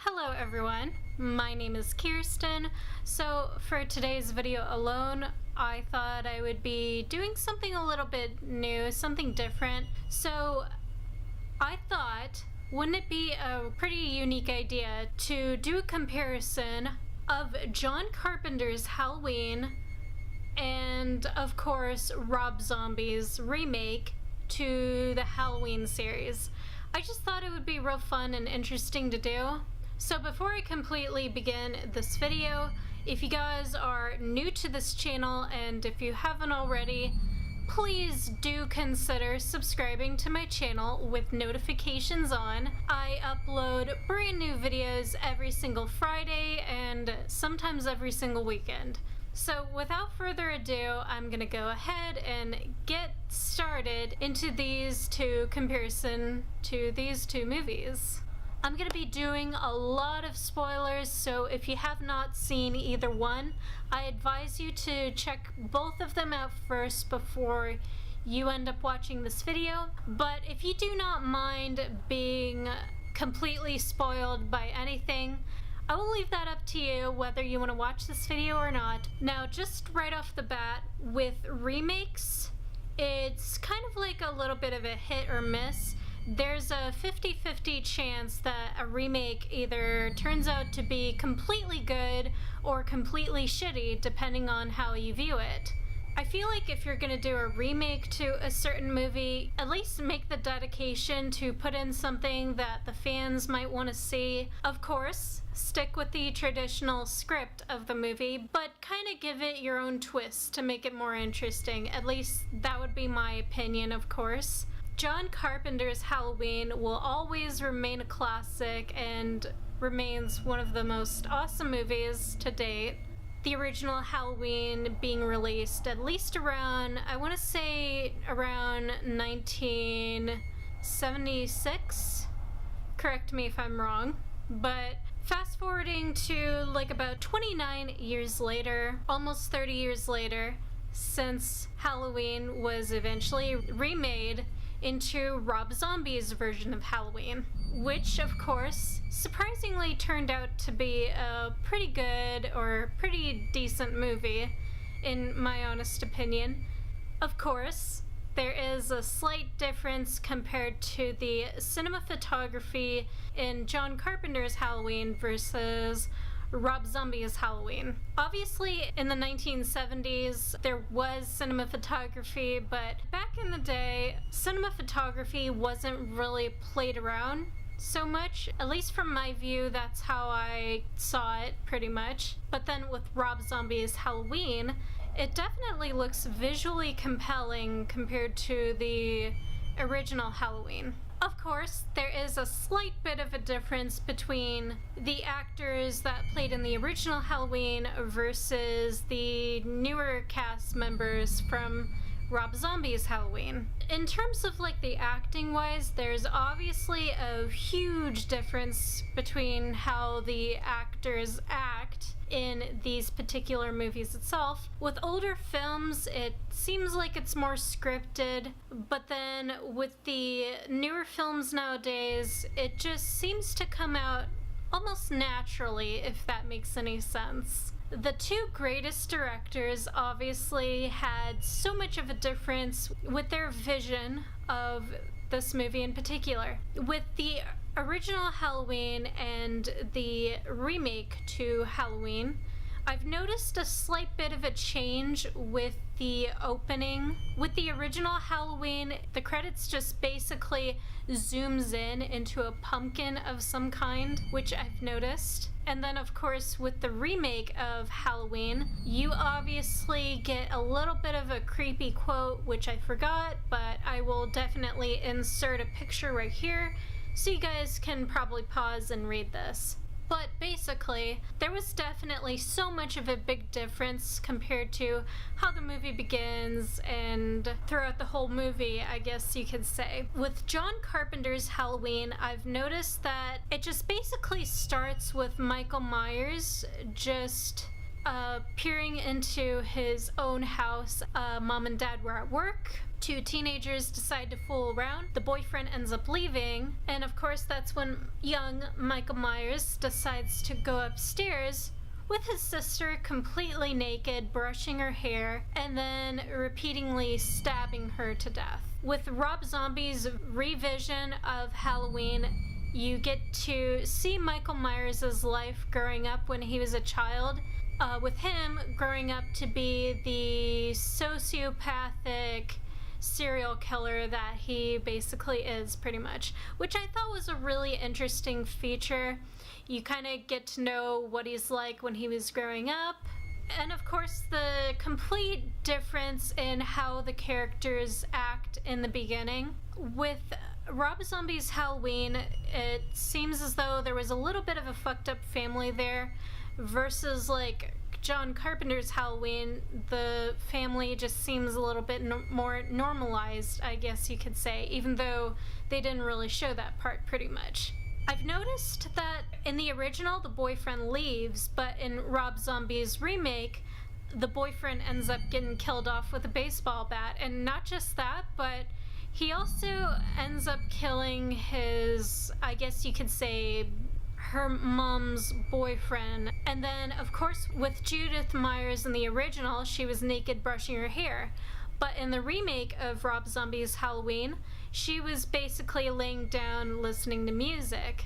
Hello everyone, my name is Kirsten. So for today's video alone, I thought I would be doing something a little bit new, something different. So I thought, wouldn't it be a pretty unique idea to do a comparison of John Carpenter's Halloween and of course Rob Zombie's remake to the Halloween series. I just thought it would be real fun and interesting to do. So before I completely begin this video, if you guys are new to this channel and if you haven't already, please do consider subscribing to my channel with notifications on. I upload brand new videos every single Friday and sometimes every single weekend. So without further ado, I'm gonna go ahead and get started into these two comparison to these two movies. I'm gonna be doing a lot of spoilers, so if you have not seen either one, I advise you to check both of them out first before you end up watching this video. But if you do not mind being completely spoiled by anything, I will leave that up to you whether you want to watch this video or not. Now, just right off the bat, with remakes, it's kind of like a little bit of a hit or miss. There's a 50-50 chance that a remake either turns out to be completely good or completely shitty, depending on how you view it. I feel like if you're gonna do a remake to a certain movie, at least make the dedication to put in something that the fans might want to see. Of course, stick with the traditional script of the movie, but kind of give it your own twist to make it more interesting. At least that would be my opinion, of course. John Carpenter's Halloween will always remain a classic and remains one of the most awesome movies to date. The original Halloween being released at least around, I want to say around 1976. Correct me if I'm wrong. But fast forwarding to like about 29 years later, almost 30 years later, since Halloween was eventually remade into Rob Zombie's version of Halloween, which of course surprisingly turned out to be a pretty good or pretty decent movie in my honest opinion. Of course, there is a slight difference compared to the cinematography in John Carpenter's Halloween versus Rob Zombie's Halloween. Obviously, in the 1970s, there was cinematography, but back in the day, cinematography wasn't really played around so much. At least from my view, that's how I saw it, pretty much. But then with Rob Zombie's Halloween, it definitely looks visually compelling compared to the original Halloween. Of course, there is a slight bit of a difference between the actors that played in the original Halloween versus the newer cast members from Rob Zombie's Halloween. In terms of like the acting wise, there's obviously a huge difference between how the actors act in these particular movies itself. With older films, it seems like it's more scripted, but then with the newer films nowadays, it just seems to come out almost naturally, if that makes any sense. The two greatest directors obviously had so much of a difference with their vision of this movie in particular. With the original Halloween and the remake to Halloween, I've noticed a slight bit of a change with the opening. With the original Halloween, the credits just basically zooms in into a pumpkin of some kind, which I've noticed. And then of course with the remake of Halloween, you obviously get a little bit of a creepy quote, which I forgot, but I will definitely insert a picture right here so you guys can probably pause and read this. But basically, there was definitely so much of a big difference compared to how the movie begins and throughout the whole movie, I guess you could say. With John Carpenter's Halloween, I've noticed that it just basically starts with Michael Myers just peering into his own house. Mom and dad were at work. Two teenagers decide to fool around. The boyfriend ends up leaving, and of course that's when young Michael Myers decides to go upstairs with his sister completely naked, brushing her hair, and then repeatedly stabbing her to death. With Rob Zombie's revision of Halloween, you get to see Michael Myers' life growing up when he was a child, with him growing up to be the sociopathic serial killer that he basically is, pretty much, which I thought was a really interesting feature. You kind of get to know what he's like when he was growing up, and of course the complete difference in how the characters act in the beginning. With Rob Zombie's Halloween, it seems as though there was a little bit of a fucked up family there, versus like John Carpenter's Halloween, the family just seems a little bit more normalized, I guess you could say, even though they didn't really show that part pretty much. I've noticed that in the original, the boyfriend leaves, but in Rob Zombie's remake, the boyfriend ends up getting killed off with a baseball bat. And not just that, but he also ends up killing his, I guess you could say, her mom's boyfriend. And then, of course, with Judith Myers in the original, she was naked brushing her hair. But in the remake of Rob Zombie's Halloween, she was basically laying down listening to music.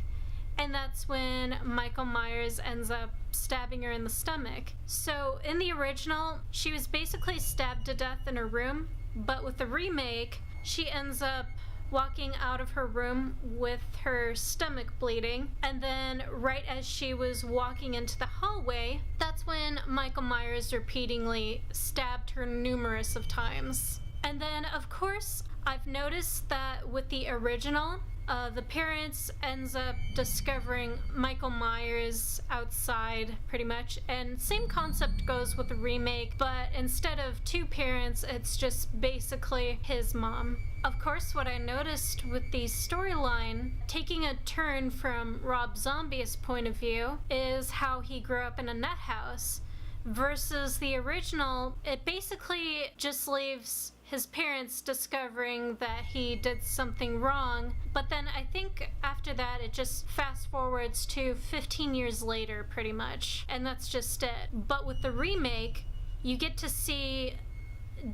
And that's when Michael Myers ends up stabbing her in the stomach. So in the original, she was basically stabbed to death in her room. But with the remake, she ends up walking out of her room with her stomach bleeding, and then right as she was walking into the hallway, that's when Michael Myers repeatedly stabbed her numerous of times. And then, of course, I've noticed that with the original, the parents ends up discovering Michael Myers outside, pretty much, and same concept goes with the remake, but instead of two parents, it's just basically his mom. Of course, what I noticed with the storyline, taking a turn from Rob Zombie's point of view, is how he grew up in a nut house, versus the original, it basically just leaves his parents discovering that he did something wrong, but then I think after that it just fast forwards to 15 years later, pretty much, and that's just it. But with the remake, you get to see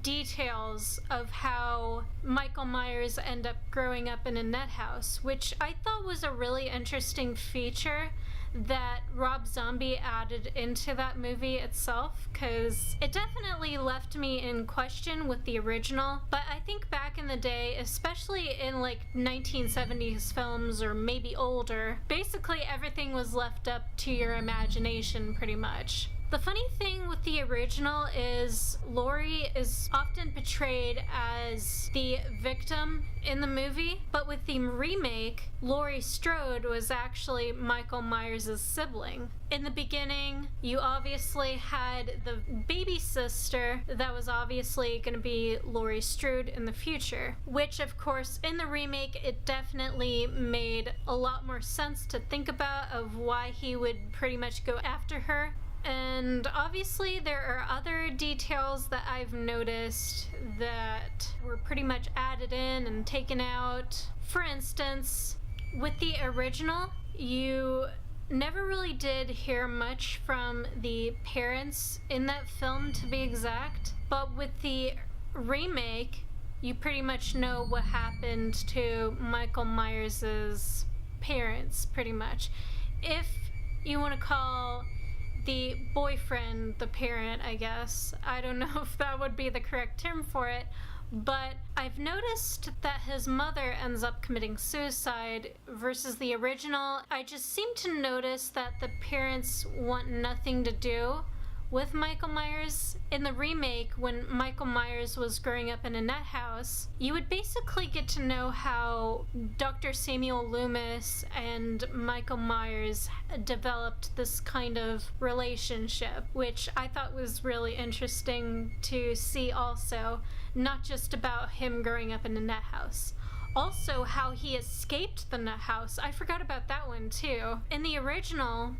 details of how Michael Myers end up growing up in a nut house, which I thought was a really interesting feature that Rob Zombie added into that movie itself, because it definitely left me in question with the original. But I think back in the day, especially in like 1970s films or maybe older, basically everything was left up to your imagination, pretty much. The funny thing with the original is Laurie is often portrayed as the victim in the movie, but with the remake, Laurie Strode was actually Michael Myers' sibling. In the beginning, you obviously had the baby sister that was obviously going to be Laurie Strode in the future, which of course in the remake it definitely made a lot more sense to think about of why he would pretty much go after her. And obviously there are other details that I've noticed that were pretty much added in and taken out. For instance, with the original, you never really did hear much from the parents in that film, to be exact. But with the remake, you pretty much know what happened to Michael Myers' parents, pretty much. If you want to call the boyfriend the parent, I guess. I don't know if that would be the correct term for it, but I've noticed that his mother ends up committing suicide versus the original. I just seem to notice that the parents want nothing to do with Michael Myers. In the remake, when Michael Myers was growing up in a nut house, you would basically get to know how Dr. Samuel Loomis and Michael Myers developed this kind of relationship, which I thought was really interesting to see also, not just about him growing up in a nut house. Also, how he escaped the nut house. I forgot about that one too. In the original,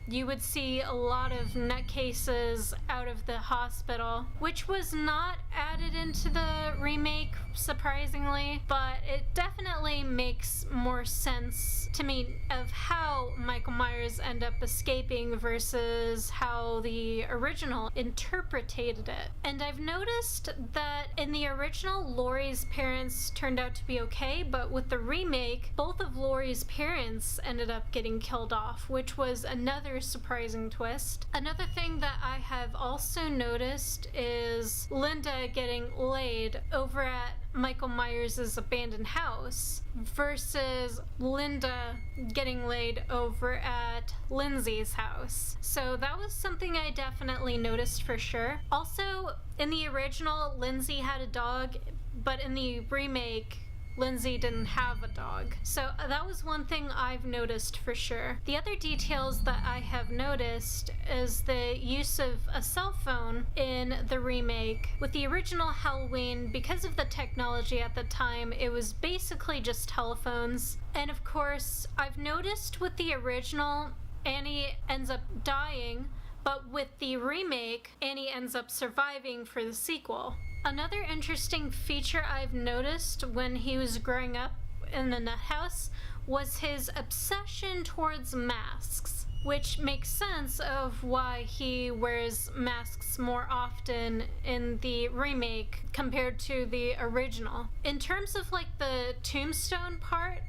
you would see a lot of nutcases out of the hospital, which was not added into the remake, surprisingly, but it definitely makes more sense to me of how Michael Myers ended up escaping versus how the original interpreted it. And I've noticed that in the original, Laurie's parents turned out to be okay, but with the remake, both of Laurie's parents ended up getting killed off, which was another surprising twist. Another thing that I have also noticed is Linda getting laid over at Michael Myers' abandoned house versus Linda getting laid over at Lindsay's house. So that was something I definitely noticed for sure. Also, in the original, Lindsay had a dog, but in the remake, Lindsay didn't have a dog. So that was one thing I've noticed for sure. The other details that I have noticed is the use of a cell phone in the remake. With the original Halloween, because of the technology at the time, it was basically just telephones. And of course, I've noticed with the original, Annie ends up dying, but with the remake, Annie ends up surviving for the sequel. Another interesting feature I've noticed when he was growing up in the nut house was his obsession towards masks, which makes sense of why he wears masks more often in the remake compared to the original. In terms of like the tombstone part,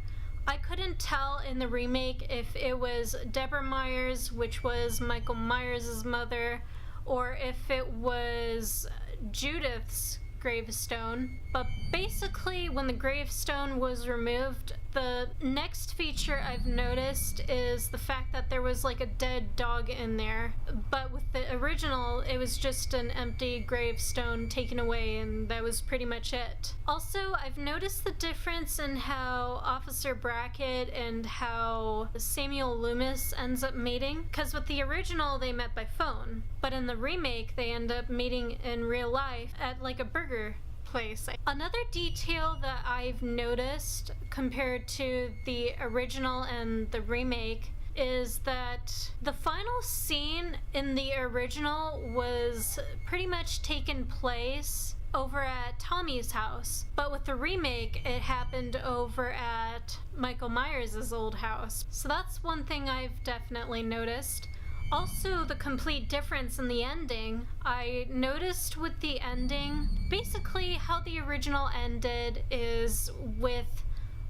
I couldn't tell in the remake if it was Deborah Myers, which was Michael Myers' mother, or if it was Judith's gravestone. But basically, when the gravestone was removed, the next feature I've noticed is the fact that there was like a dead dog in there. But with the original, it was just an empty gravestone taken away, and that was pretty much it. Also, I've noticed the difference in how Officer Brackett and how Samuel Loomis ends up meeting. Because with the original, they met by phone. But in the remake, they end up meeting in real life at like a burger place. Another detail that I've noticed compared to the original and the remake is that the final scene in the original was pretty much taken place over at Tommy's house, but with the remake it happened over at Michael Myers' old house. So that's one thing I've definitely noticed. Also, the complete difference in the ending. I noticed with the ending, basically how the original ended is with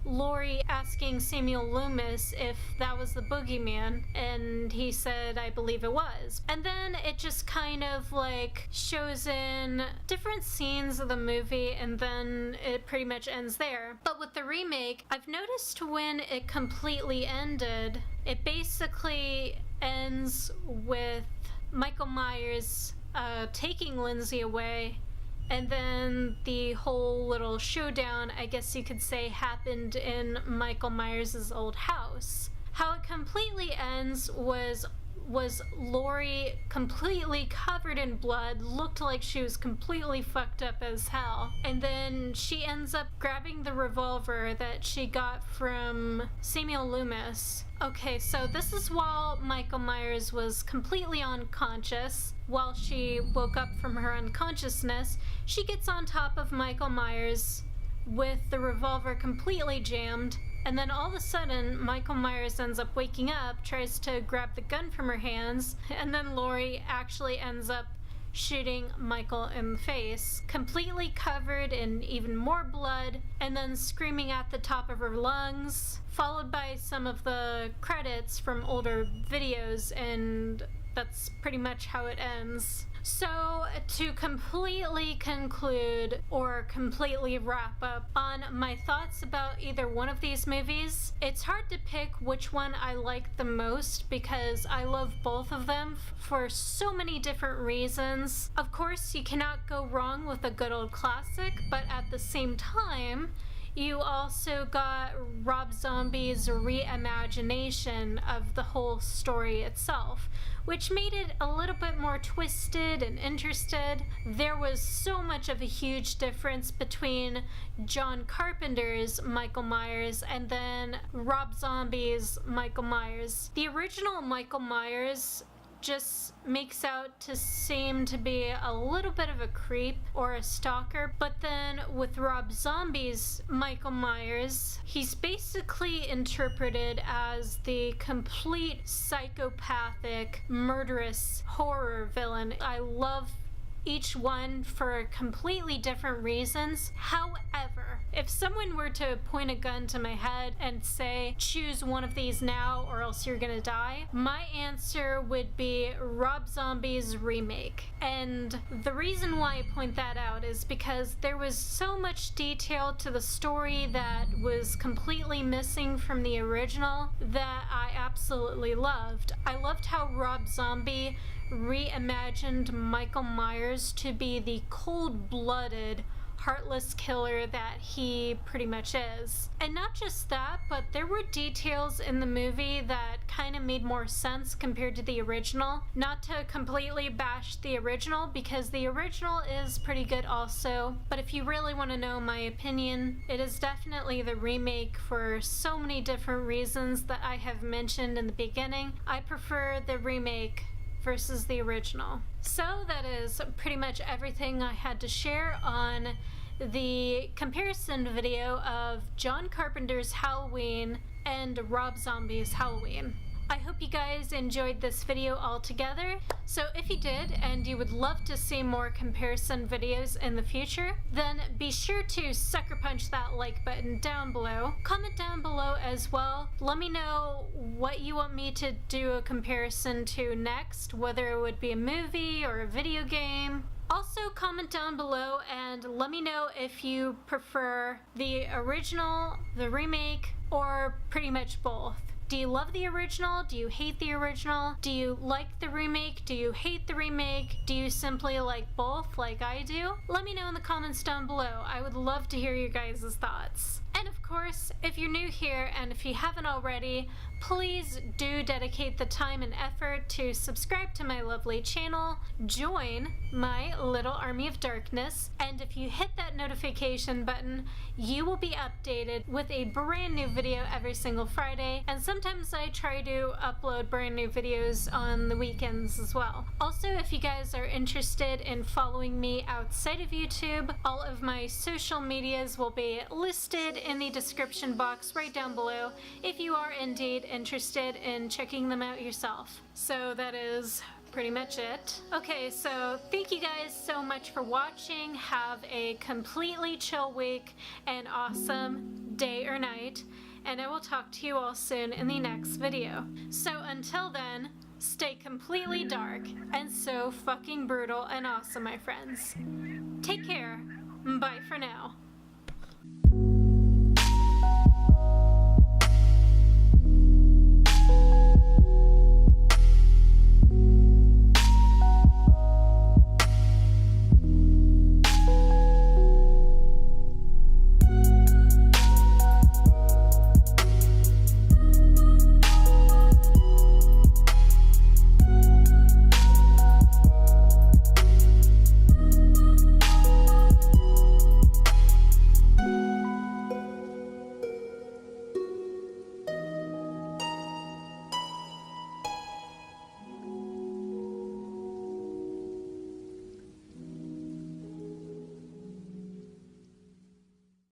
Laurie asking Samuel Loomis if that was the boogeyman, and he said, I believe it was. And then it just kind of like shows in different scenes of the movie, and then it pretty much ends there. But with the remake, I've noticed when it completely ended, it basically ends with Michael Myers taking Lindsay away, and then the whole little showdown, I guess you could say, happened in Michael Myers' old house. How it completely ends was Laurie completely covered in blood, looked like she was completely fucked up as hell. And then she ends up grabbing the revolver that she got from Samuel Loomis. Okay, so this is while Michael Myers was completely unconscious. While she woke up from her unconsciousness, she gets on top of Michael Myers with the revolver completely jammed. And then all of a sudden, Michael Myers ends up waking up, tries to grab the gun from her hands, and then Laurie actually ends up shooting Michael in the face, completely covered in even more blood, and then screaming at the top of her lungs, followed by some of the credits from older videos, and that's pretty much how it ends. So, to completely conclude or completely wrap up on my thoughts about either one of these movies, it's hard to pick which one I like the most because I love both of them for so many different reasons. Of course, you cannot go wrong with a good old classic, but at the same time, You also got Rob Zombie's reimagination of the whole story itself, which made it a little bit more twisted and interested. There was so much of a huge difference between John Carpenter's Michael Myers and then Rob Zombie's Michael Myers. The original Michael Myers just makes out to seem to be a little bit of a creep or a stalker, but then with Rob Zombie's Michael Myers, he's basically interpreted as the complete psychopathic, murderous horror villain. I love each one for completely different reasons. However, if someone were to point a gun to my head and say, choose one of these now or else you're gonna die, my answer would be Rob Zombie's remake. And the reason why I point that out is because there was so much detail to the story that was completely missing from the original that I absolutely loved. I loved how Rob Zombie reimagined Michael Myers to be the cold-blooded, heartless killer that he pretty much is. And not just that, but there were details in the movie that kind of made more sense compared to the original. Not to completely bash the original, because the original is pretty good also, but if you really want to know my opinion, it is definitely the remake for so many different reasons that I have mentioned in the beginning. I prefer the remake versus the original. So that is pretty much everything I had to share on the comparison video of John Carpenter's Halloween and Rob Zombie's Halloween. I hope you guys enjoyed this video altogether. So if you did, and you would love to see more comparison videos in the future, then be sure to sucker punch that like button down below. Comment down below as well. Let me know what you want me to do a comparison to next, whether it would be a movie or a video game. Also, comment down below and let me know if you prefer the original, the remake, or pretty much both. Do you love the original? Do you hate the original? Do you like the remake? Do you hate the remake? Do you simply like both like I do? Let me know in the comments down below. I would love to hear your guys' thoughts. And of course, if you're new here and if you haven't already, please do dedicate the time and effort to subscribe to my lovely channel, join my little army of darkness, and if you hit that notification button, you will be updated with a brand new video every single Friday, and sometimes I try to upload brand new videos on the weekends as well. Also, if you guys are interested in following me outside of YouTube, all of my social medias will be listed in the description box right down below if you are indeed interested in checking them out yourself. So that is pretty much it. Okay, so thank you guys so much for watching. Have a completely chill week and awesome day or night, and I will talk to you all soon in the next video. So until then, stay completely dark and so fucking brutal and awesome, my friends. Take care. Bye for now.